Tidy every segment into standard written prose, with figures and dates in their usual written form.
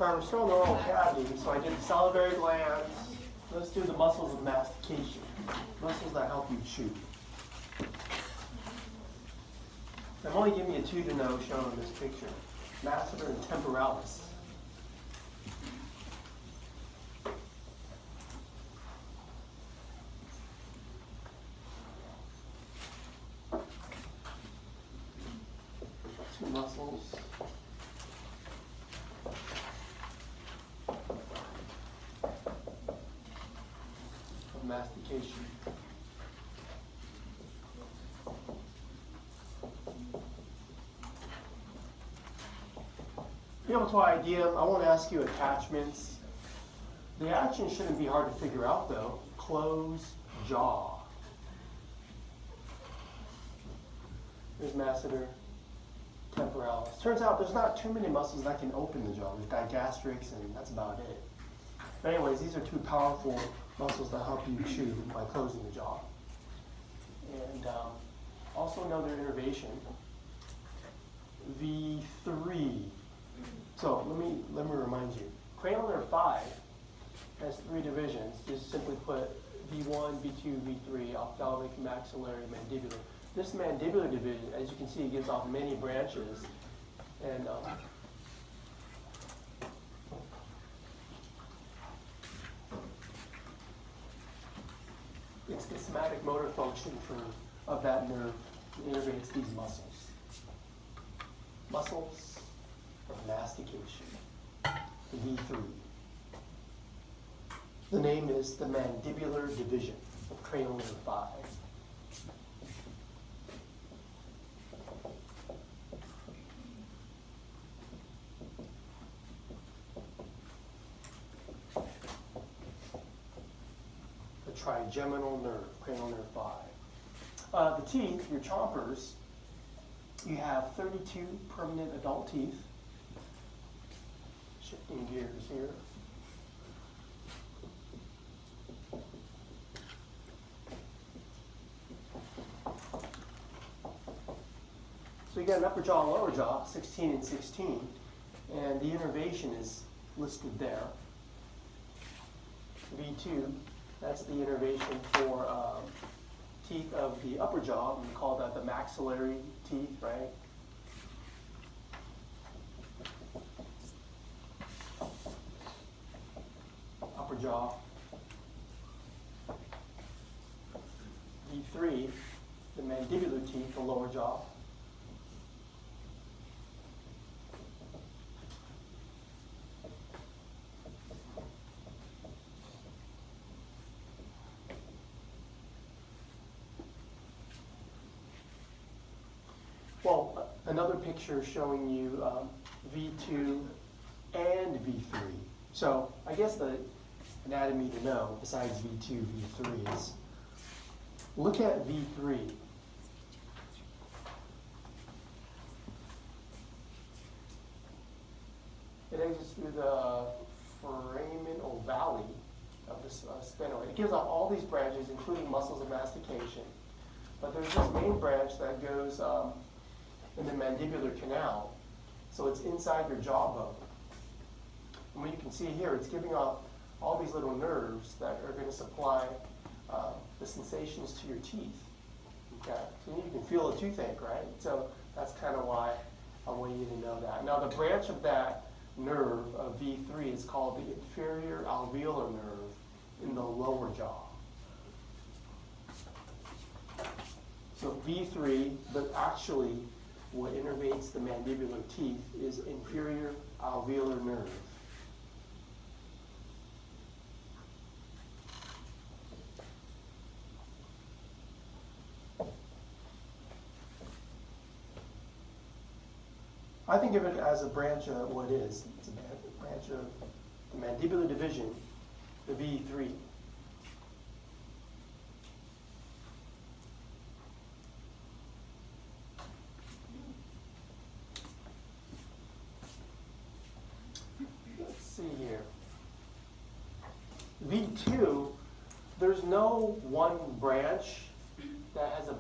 All right, we're still in the oral cavity, so I did the salivary glands. Let's do the muscles of mastication, muscles that help you chew. I'm only giving you two to know shown in this picture, masseter and temporalis. Two muscles. Mastication. Be able to idea, I won't ask you attachments. The action shouldn't be hard to figure out though. Close jaw. There's masseter, temporalis. Turns out there's not too many muscles that can open the jaw. There's digastrics and that's about it. But anyways, these are two powerful muscles that help you chew by closing the jaw. And also another innervation, V3. So let me remind you, cranial nerve 5 has 3 divisions. Just simply put V1, V2, V3, ophthalmic, maxillary, mandibular. This mandibular division, as you can see, gives off many branches. And it's the somatic motor function of that nerve that innervates these muscles. Muscles of mastication, the V3. The name is the mandibular division of cranial nerve 5. Trigeminal nerve, cranial nerve 5. The teeth, your chompers, you have 32 permanent adult teeth. Shifting gears here. So you got an upper jaw and lower jaw, 16 and 16, and the innervation is listed there. V2. That's the innervation for teeth of the upper jaw. We call that the maxillary teeth, right? Upper jaw. V3, the mandibular teeth, the lower jaw. Well, another picture showing you V2 and V3. So I guess the anatomy to know, besides V2, V3 is, look at V3. It exits through the foramen ovale of the sphenoid. It gives off all these branches, including muscles of mastication. But there's this main branch that goes in the mandibular canal. So it's inside your jawbone. And what you can see here, it's giving off all these little nerves that are going to supply the sensations to your teeth. Okay, so you can feel a toothache, right? So That's kind of why I want you to know that. Now, the branch of that nerve of V3 is called the inferior alveolar nerve in the lower jaw. So V3, but actually what innervates the mandibular teeth is inferior alveolar nerve. I think of it as a branch of what it is. It's a branch of the mandibular division, the V3. Let's see here. V2, there's no one branch that has a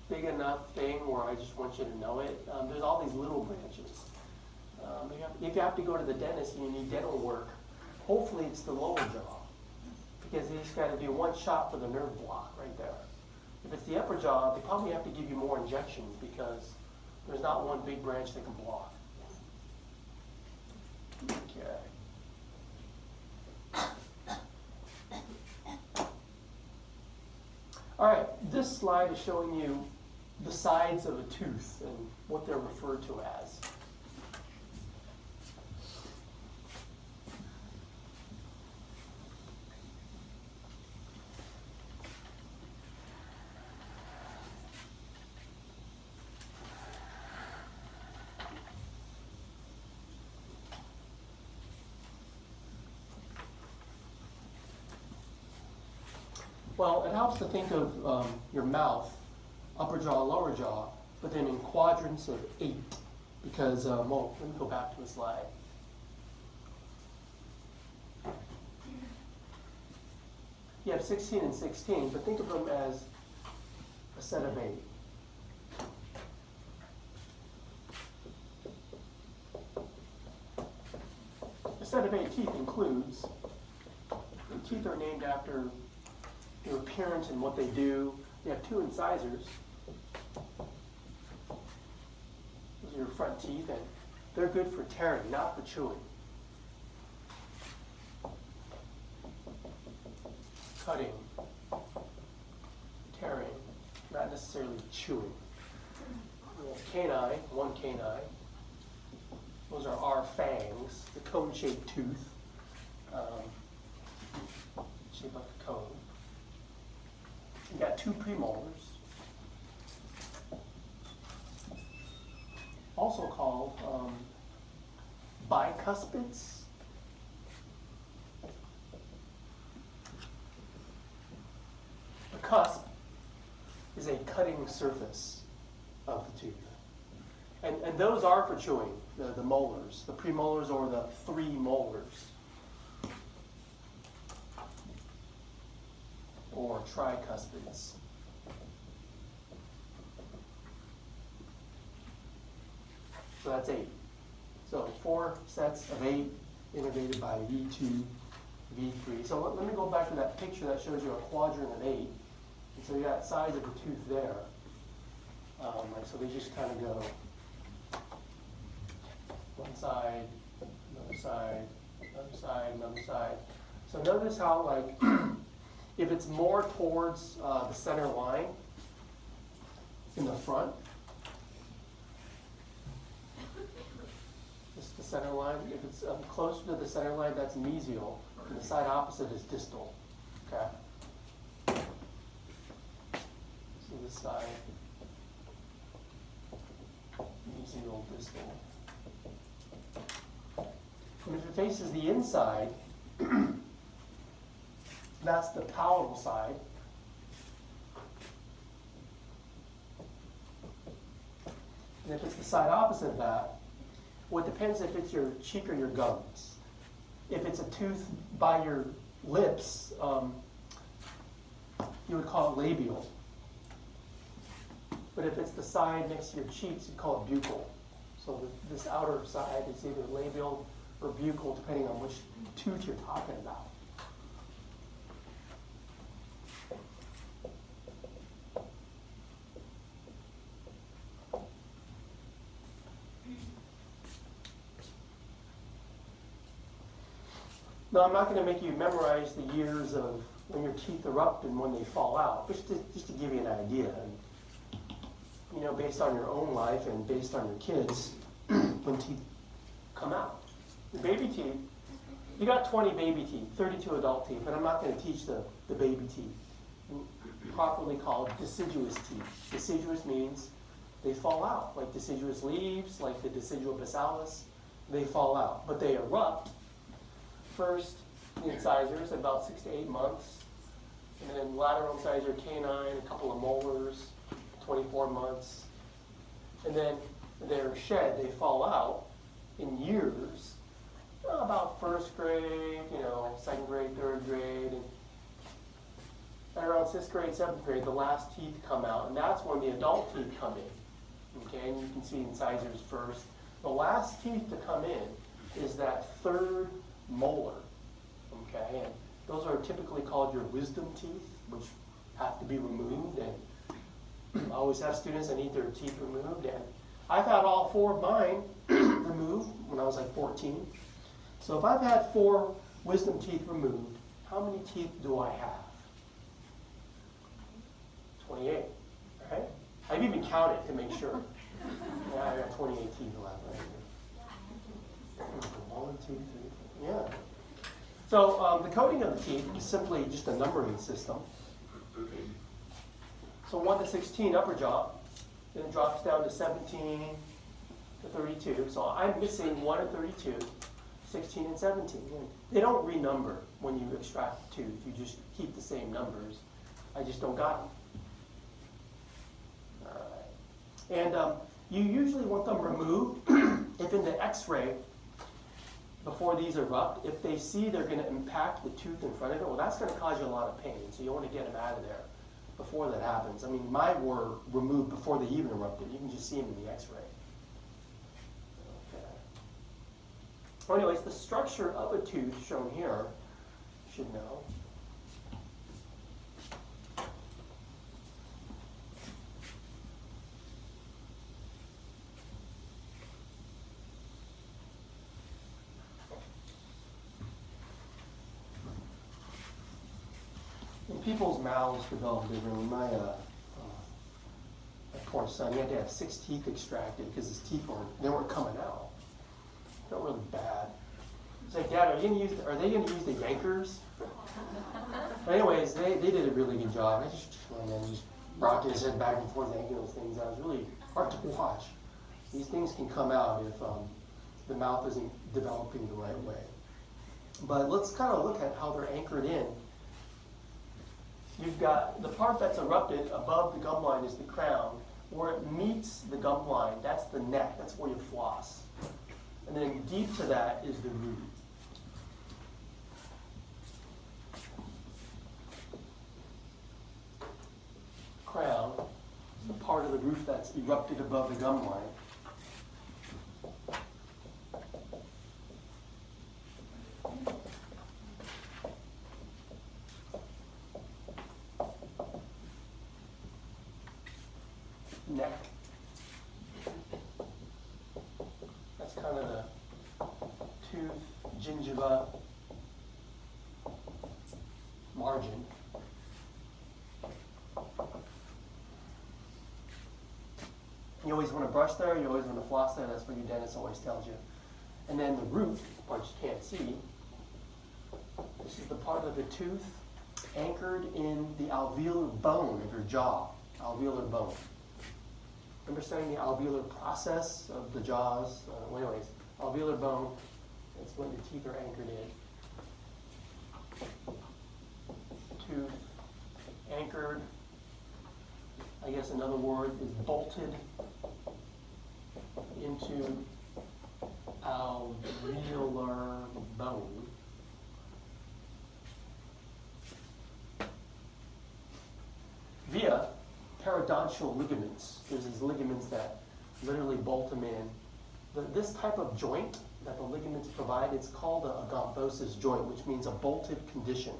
big enough thing where I just want you to know it. There's all these little branches. If you have to go to the dentist and you need dental work, hopefully it's the lower jaw, because you just got to do one shot for the nerve block right there. If it's the upper jaw, they probably have to give you more injections because there's not one big branch that can block. Okay. All right, this slide is showing you the sides of a tooth and what they're referred to as. Well, it helps to think of your mouth, upper jaw, lower jaw, but then in quadrants of 8, because, well, let me go back to the slide. You have 16 and 16, but think of them as a set of 8. A set of 8 teeth includes, the teeth are named after their appearance and what they do. You have 2 incisors. Those are your front teeth, and they're good for tearing, not for chewing. Cutting, tearing, not necessarily chewing. Canine, 1 canine. Those are our fangs, the cone-shaped tooth, shaped like a cone. You got 2 premolars, also called bicuspids. The cusp is a cutting surface of the tooth. And those are for chewing, the molars, the premolars or the 3 molars. Or tricuspids. So that's 8. So 4 sets of 8 innervated by V2, V3. So let me go back to that picture that shows you a quadrant of 8. And so you got sides of the tooth there. So they just kind of go one side, another side, another side, another side. So notice how, like, if it's more towards the center line in the front, this is the center line. If it's closer to the center line, that's mesial, and the side opposite is distal. Okay. So this side, mesial, distal. And if it faces the inside, that's the palatal side. And if it's the side opposite of that, well, it depends if it's your cheek or your gums. If it's a tooth by your lips, you would call it labial. But if it's the side next to your cheeks, you call it buccal. So this outer side is either labial or buccal, depending on which tooth you're talking about. Now, I'm not going to make you memorize the years of when your teeth erupt and when they fall out, just to give you an idea. And, you know, based on your own life and based on your kids, when teeth come out. The baby teeth, you got 20 baby teeth, 32 adult teeth, but I'm not going to teach the baby teeth. Properly called deciduous teeth. Deciduous means they fall out, like deciduous leaves, like the Deciduous basalis, they fall out. But they erupt first, the incisors, about 6 to 8 months, and then lateral incisor canine, a couple of molars, 24 months. And then they're shed, they fall out in years, about first grade, you know, second grade, third grade, and around 6th grade, 7th grade, the last teeth come out, and that's when the adult teeth come in. Okay, and you can see incisors first. The last teeth to come in is that third molar. Okay, and those are typically called your wisdom teeth, which have to be removed. And I always have students that need their teeth removed, and I've had all 4 of mine removed when I was like 14. So if I've had 4 wisdom teeth removed, how many teeth do I have? 28, right? I've even counted to make sure. Yeah, I got 28 teeth left right here. 1, 2, 3, 4. Yeah. So the coding of the teeth is simply just a numbering system. So 1 to 16 upper jaw, then it drops down to 17 to 32. So I'm missing 1 and 32, 16 and 17. And they don't renumber when you extract the tooth. You just keep the same numbers. I just don't got them. All right. And you usually want them removed if in the x-ray, before these erupt, if they see they're going to impact the tooth in front of it, well, that's going to cause you a lot of pain. So you want to get them out of there before that happens. I mean, mine were removed before they even erupted. You can just see them in the x-ray. Okay. Well, anyways, the structure of a tooth shown here, you should know. People's mouths develop differently. My poor son, he had to have 6 teeth extracted because his teeth weren't coming out. Felt really bad. It's like, Dad, are they going to use the yankers? But anyways, they did a really good job. I just rocked his head back and forth, yanking those things out. It was really hard to watch. These things can come out if the mouth isn't developing the right way. But let's kind of look at how they're anchored in. You've got the part that's erupted above the gum line is the crown. Where it meets the gum line, that's the neck. That's where you floss. And then deep to that is the root. Crown is the part of the roof that's erupted above the gum line. Neck. That's kind of the tooth, gingiva, margin. You always want to brush there, you always want to floss there, that's what your dentist always tells you. And then the root, part you can't see, this is the part of the tooth anchored in the alveolar bone of your jaw, alveolar bone. Remember studying the alveolar process of the jaws? Anyways, alveolar bone, that's when the teeth are anchored in. Tooth, anchored. I guess another word is bolted into alveolar bone. Via periodontal ligaments. There's these ligaments that literally bolt them in. This type of joint that the ligaments provide, it's called a gomphosis joint, which means a bolted condition.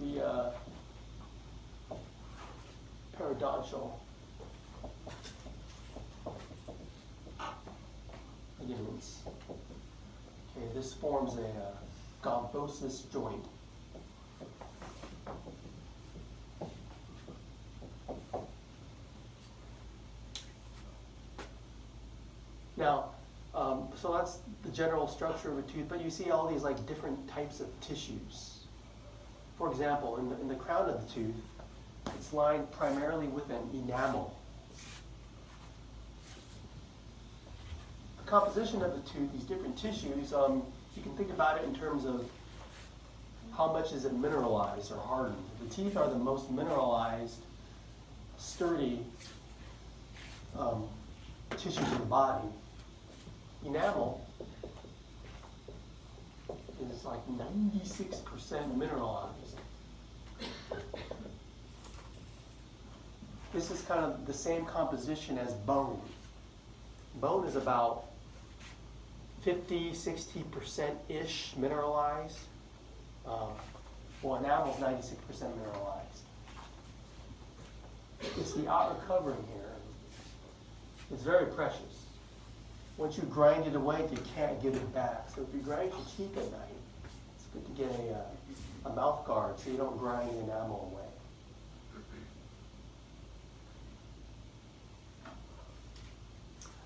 The periodontal ligaments. Okay, this forms a gombosis joint. Now, so that's the general structure of a tooth, but you see all these like different types of tissues. For example, in the crown of the tooth, it's lined primarily with an enamel. The composition of the tooth, these different tissues, you can think about it in terms of how much is it mineralized or hardened. The teeth are the most mineralized, sturdy tissues in the body. Enamel is like 96% mineralized. This is kind of the same composition as bone. Bone is about 50–60%-ish mineralized. Well, enamel is 96% mineralized. It's the outer covering here. It's very precious. Once you grind it away, you can't get it back. So if you grind your teeth at night, it's good to get a mouth guard so you don't grind the enamel away.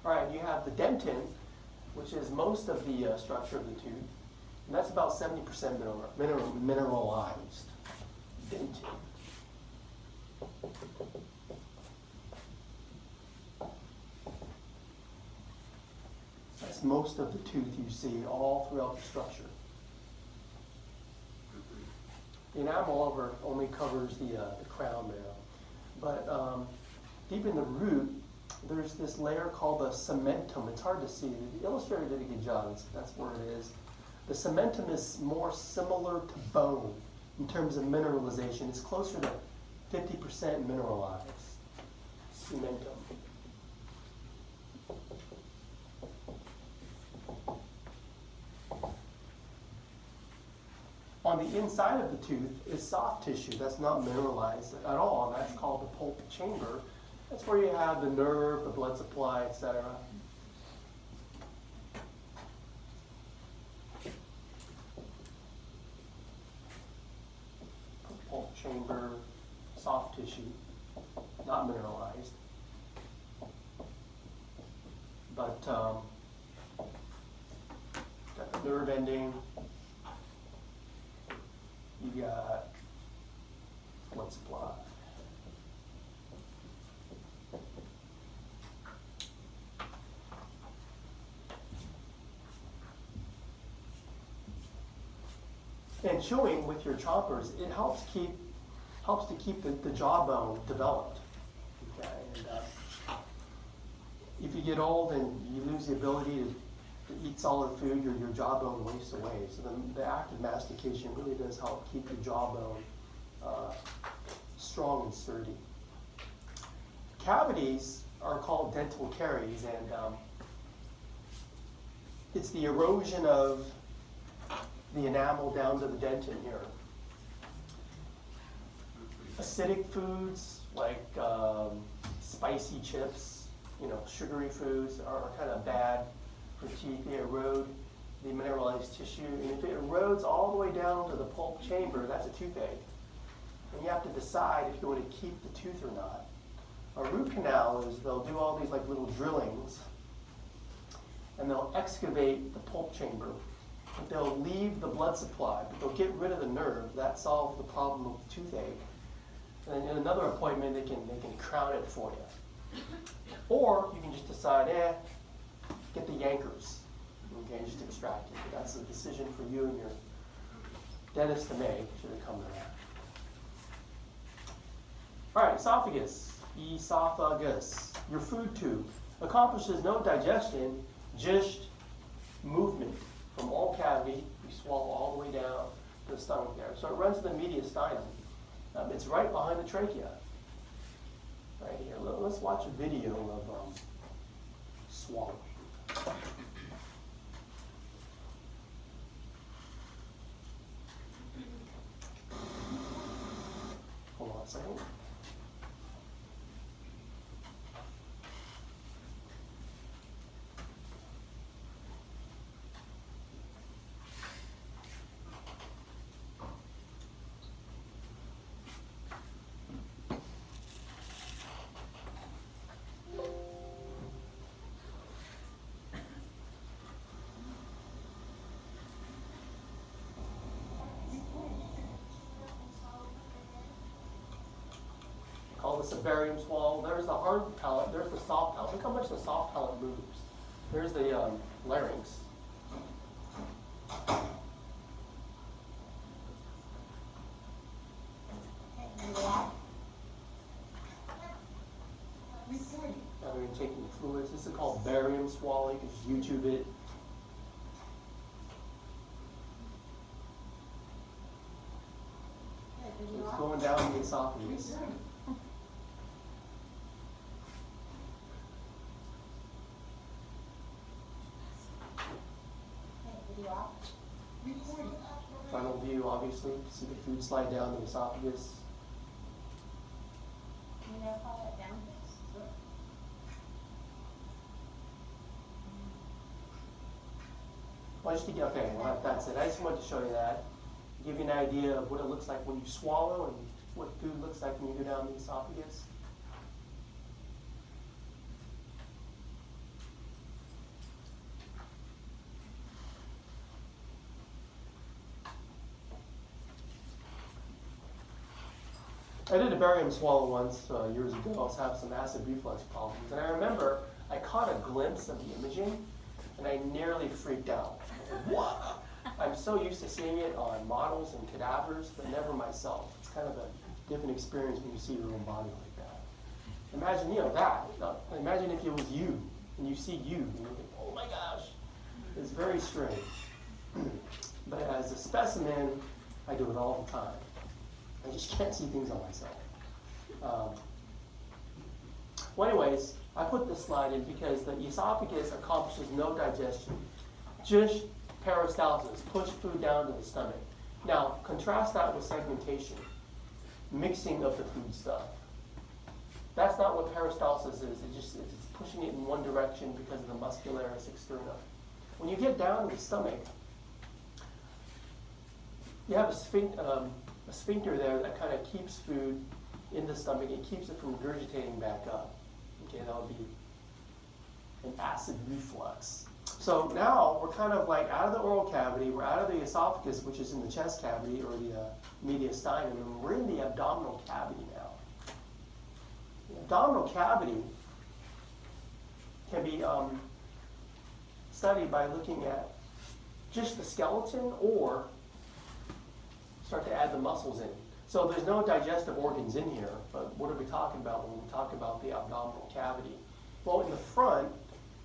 All right, you have the dentin, which is most of the structure of the tooth, and that's about 70% mineralized. Dentin. That's most of the tooth you see all throughout the structure. The enamel only covers the crown there. But deep in the root, there's this layer called the cementum. It's hard to see. The illustrator did a good job. That's where it is. The cementum is more similar to bone in terms of mineralization. It's closer to 50% mineralized. Cementum. On the inside of the tooth is soft tissue that's not mineralized at all, and that's called the pulp chamber. That's where you have the nerve, the blood supply, etc. Pulp chamber, soft tissue, not mineralized. But got the nerve ending. You got blood supply. And chewing with your chompers, it helps to keep the jawbone developed. Okay, and if you get old and you lose the ability to eat solid food, your jawbone wastes away. So the act of mastication really does help keep your jawbone strong and sturdy. Cavities are called dental caries, and it's the erosion of the enamel down to the dentin here. Acidic foods like spicy chips, sugary foods are kind of bad for teeth. They erode the mineralized tissue, and if it erodes all the way down to the pulp chamber, that's a toothache. And you have to decide if you want to keep the tooth or not. A root canal is they'll do all these like little drillings, and they'll excavate the pulp chamber. But they'll leave the blood supply, but they'll get rid of the nerve. That solves the problem of the toothache. And in another appointment, they can crown it for you. Or you can just decide, get the yankers. Okay, just extract it. But that's a decision for you and your dentist to make, should it come to that. All right, esophagus. Esophagus. Your food tube accomplishes no digestion, just movement from all cavity. You swallow all the way down to the stomach there. So it runs to the mediastinum. It's right behind the trachea. Right here. Let's watch a video of swallowing. Hold on a second. call this a barium swallow. There's the hard palate, there's the soft palate. Look how much the soft palate moves. There's the larynx. Now we're taking fluids. This is called barium swallow. You can just YouTube it. It's going down the esophagus. Final view, obviously. See the food slide down the esophagus. Well, okay, well, that's it. I just wanted to show you that. Give you an idea of what it looks like when you swallow and what food looks like when you go down the esophagus. I did a barium swallow once years ago. I was having some acid reflux problems. And I remember I caught a glimpse of the imaging and I nearly freaked out. What? I'm so used to seeing it on models and cadavers, but never myself. It's kind of a different experience when you see your own body like that. Imagine, that. Imagine if it was you and you see you and you think, oh my gosh. It's very strange. But as a specimen, I do it all the time. I just can't see things on myself. Well, anyways, I put this slide in because the esophagus accomplishes no digestion, just peristalsis, push food down to the stomach. Now, contrast that with segmentation, mixing of the food stuff. That's not what peristalsis is. It's pushing it in one direction because of the muscularis externa. When you get down to the stomach, you have a sphincter there that kind of keeps food in the stomach. It keeps it from regurgitating back up. Okay, that would be an acid reflux. So now we're kind of like out of the oral cavity, we're out of the esophagus, which is in the chest cavity or the mediastinum, and we're in the abdominal cavity now. The abdominal cavity can be studied by looking at just the skeleton or start to add the muscles in. So there's no digestive organs in here, but what are we talking about when we talk about the abdominal cavity? Well, in the front,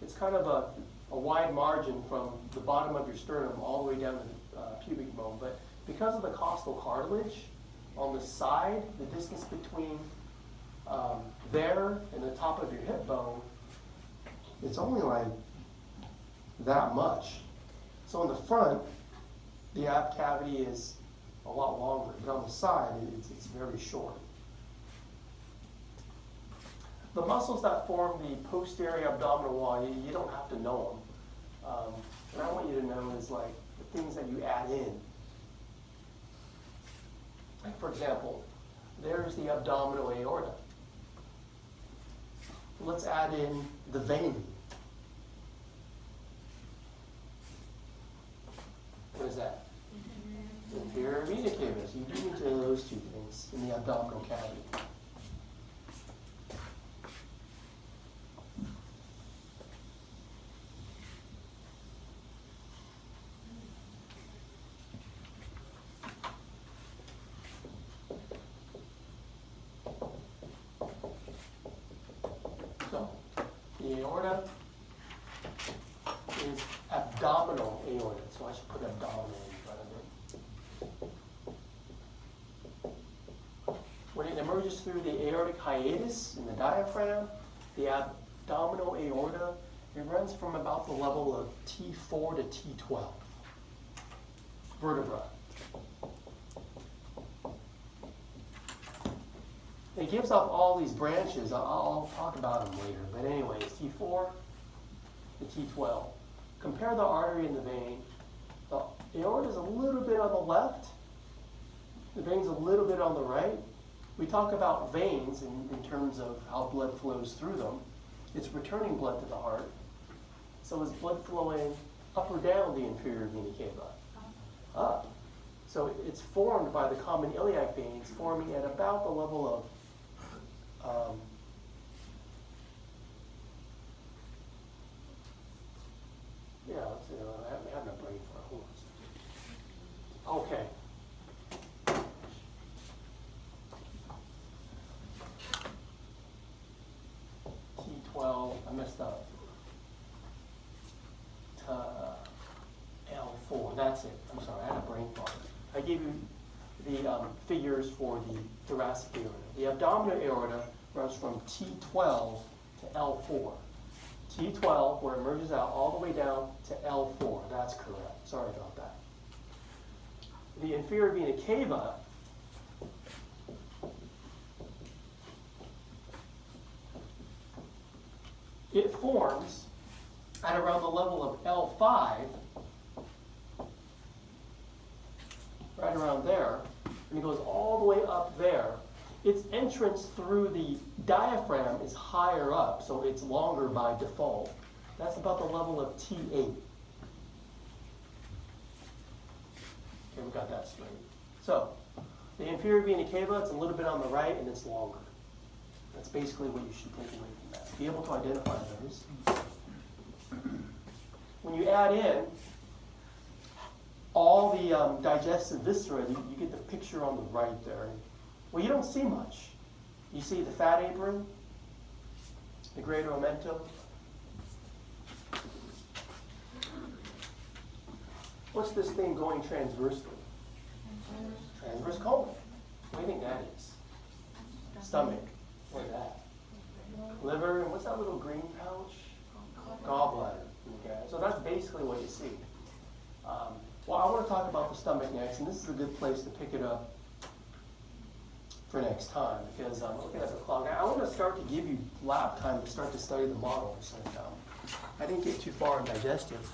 it's kind of a wide margin from the bottom of your sternum all the way down to the pubic bone. But because of the costal cartilage on the side, the distance between there and the top of your hip bone, it's only like that much. So in the front, the ab cavity is a lot longer, but on the side, it's very short. The muscles that form the posterior abdominal wall, you don't have to know them. What I want you to know is like the things that you add in. Like for example, there's the abdominal aorta. Let's add in the vena. What is that? Inferior vena cava. So you do need to know those two things in the abdominal cavity. So the aorta is abdominal aorta. So I should put abdominal in front of it. When it emerges through the aortic hiatus in the diaphragm, the abdominal aorta, it runs from about the level of T4 to T12 vertebra. It gives off all these branches. I'll talk about them later. But anyways, T4 to T12. Compare the artery and the vein. The aorta is a little bit on the left. The vein's a little bit on the right. We talk about veins in terms of how blood flows through them. It's returning blood to the heart. So is blood flowing up or down the inferior vena cava? Up. So it's formed by the common iliac veins, forming at about the level of Yeah, let's see. I have no brain for it. Hold on. Okay. T12, I messed up. L4, that's it. I'm sorry, I had a brain fart. I gave you the figures for the thoracic aorta. The abdominal aorta runs from T12 to L4. T12, where it merges out all the way down to L4. That's correct. Sorry about that. The inferior vena cava it forms at around the level of L5, right around there, and it goes all the way up there. Its entrance through the diaphragm is higher up, so it's longer by default. That's about the level of T8. Okay, we got that straight. So, the inferior vena cava, it's a little bit on the right, and it's longer. That's basically what you should take away from that. Be able to identify those. When you add in all the digestive viscera, you get the picture on the right there. Well, you don't see much. You see the fat apron, the greater omentum. What's this thing going transversely? Transverse colon. What do you think that is? Stomach. What is that? Liver, and what's that little green pouch? Gallbladder. Okay, so that's basically what you see. Well, I want to talk about the stomach next, and this is a good place to pick it up for next time, because I'm looking at the clock. Now, I want to start to give you lab time to start to study the models, and I didn't get too far in digestive.